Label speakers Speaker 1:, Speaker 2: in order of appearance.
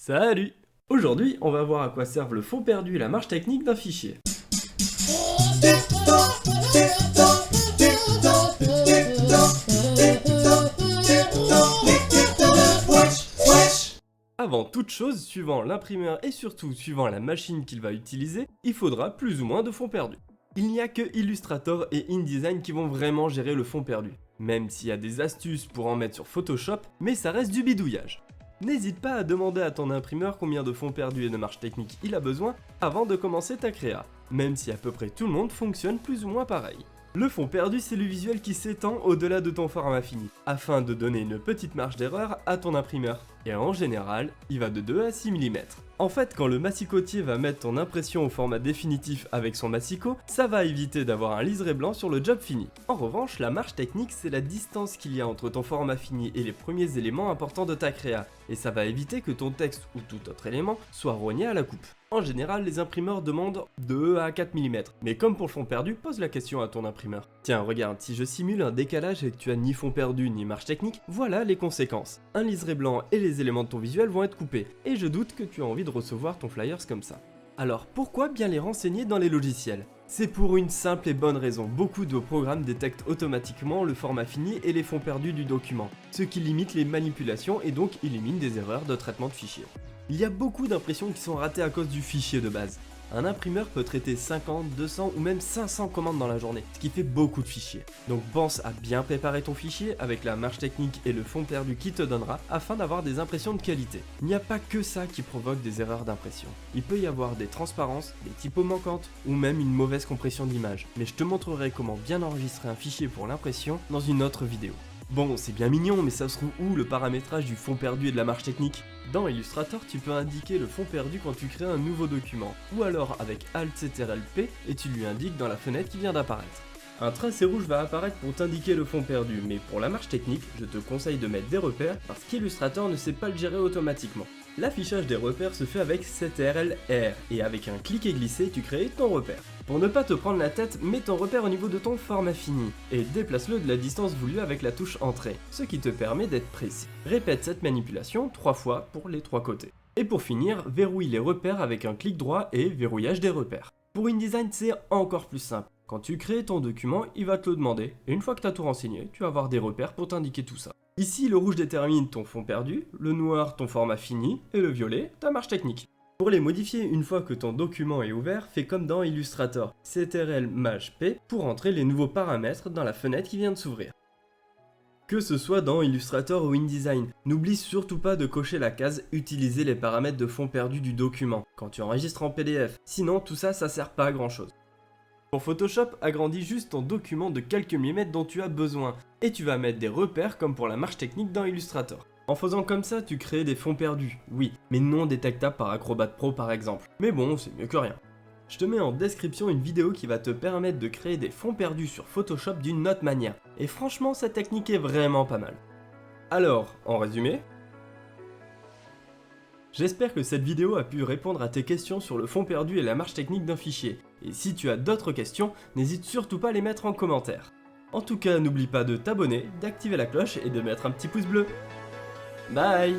Speaker 1: Salut! Aujourd'hui, on va voir à quoi servent le fond perdu et la marge technique d'un fichier. Avant toute chose, suivant l'imprimeur et surtout suivant la machine qu'il va utiliser, il faudra plus ou moins de fond perdu. Il n'y a que Illustrator et InDesign qui vont vraiment gérer le fond perdu. Même s'il y a des astuces pour en mettre sur Photoshop, mais ça reste du bidouillage. N'hésite pas à demander à ton imprimeur combien de fonds perdus et de marge technique il a besoin avant de commencer ta créa, même si à peu près tout le monde fonctionne plus ou moins pareil. Le fond perdu, c'est le visuel qui s'étend au-delà de ton format fini, afin de donner une petite marge d'erreur à ton imprimeur. Et en général, il va de 2 à 6 mm. En fait, quand le massicotier va mettre ton impression au format définitif avec son massicot, ça va éviter d'avoir un liseré blanc sur le job fini. En revanche, la marge technique, c'est la distance qu'il y a entre ton format fini et les premiers éléments importants de ta créa, et ça va éviter que ton texte ou tout autre élément soit rogné à la coupe. En général, les imprimeurs demandent 2 à 4 mm, mais comme pour le fond perdu, pose la question à ton imprimeur. Tiens, regarde, si je simule un décalage et que tu as ni fond perdu ni marge technique, voilà les conséquences. Un liseré blanc et les éléments de ton visuel vont être coupés, et je doute que tu as envie de recevoir ton flyers comme ça. Alors pourquoi bien les renseigner dans les logiciels? C'est pour une simple et bonne raison, beaucoup de programmes détectent automatiquement le format fini et les fonds perdus du document, ce qui limite les manipulations et donc élimine des erreurs de traitement de fichiers. Il y a beaucoup d'impressions qui sont ratées à cause du fichier de base. Un imprimeur peut traiter 50, 200 ou même 500 commandes dans la journée, ce qui fait beaucoup de fichiers. Donc pense à bien préparer ton fichier avec la marge technique et le fond perdu qu'il te donnera afin d'avoir des impressions de qualité. Il n'y a pas que ça qui provoque des erreurs d'impression. Il peut y avoir des transparences, des typos manquantes ou même une mauvaise compression d'image. Mais je te montrerai comment bien enregistrer un fichier pour l'impression dans une autre vidéo. Bon, c'est bien mignon, mais ça se trouve où le paramétrage du fond perdu et de la marge technique? Dans Illustrator, tu peux indiquer le fond perdu quand tu crées un nouveau document, ou alors avec Alt-CTRL-P et tu lui indiques dans la fenêtre qui vient d'apparaître. Un tracé rouge va apparaître pour t'indiquer le fond perdu, mais pour la marge technique, je te conseille de mettre des repères parce qu'Illustrator ne sait pas le gérer automatiquement. L'affichage des repères se fait avec CTRL-R et avec un clic et glisser, tu crées ton repère. Pour ne pas te prendre la tête, mets ton repère au niveau de ton format fini et déplace-le de la distance voulue avec la touche Entrée, ce qui te permet d'être précis. Répète cette manipulation 3 fois pour les 3 côtés. Et pour finir, verrouille les repères avec un clic droit et verrouillage des repères. Pour InDesign, c'est encore plus simple. Quand tu crées ton document, il va te le demander, et une fois que tu as tout renseigné, tu vas avoir des repères pour t'indiquer tout ça. Ici, le rouge détermine ton fond perdu, le noir ton format fini, et le violet ta marge technique. Pour les modifier une fois que ton document est ouvert, fais comme dans Illustrator, CTRL-P pour entrer les nouveaux paramètres dans la fenêtre qui vient de s'ouvrir. Que ce soit dans Illustrator ou InDesign, n'oublie surtout pas de cocher la case « Utiliser les paramètres de fond perdu du document » quand tu enregistres en PDF, sinon tout ça, ça sert pas à grand chose. Pour Photoshop, agrandis juste ton document de quelques millimètres dont tu as besoin, et tu vas mettre des repères comme pour la marge technique dans Illustrator. En faisant comme ça, tu crées des fonds perdus, oui, mais non détectables par Acrobat Pro par exemple. Mais bon, c'est mieux que rien. Je te mets en description une vidéo qui va te permettre de créer des fonds perdus sur Photoshop d'une autre manière, et franchement cette technique est vraiment pas mal. Alors, en résumé, j'espère que cette vidéo a pu répondre à tes questions sur le fond perdu et la marge technique d'un fichier, et si tu as d'autres questions, n'hésite surtout pas à les mettre en commentaire. En tout cas, n'oublie pas de t'abonner, d'activer la cloche et de mettre un petit pouce bleu. Bye!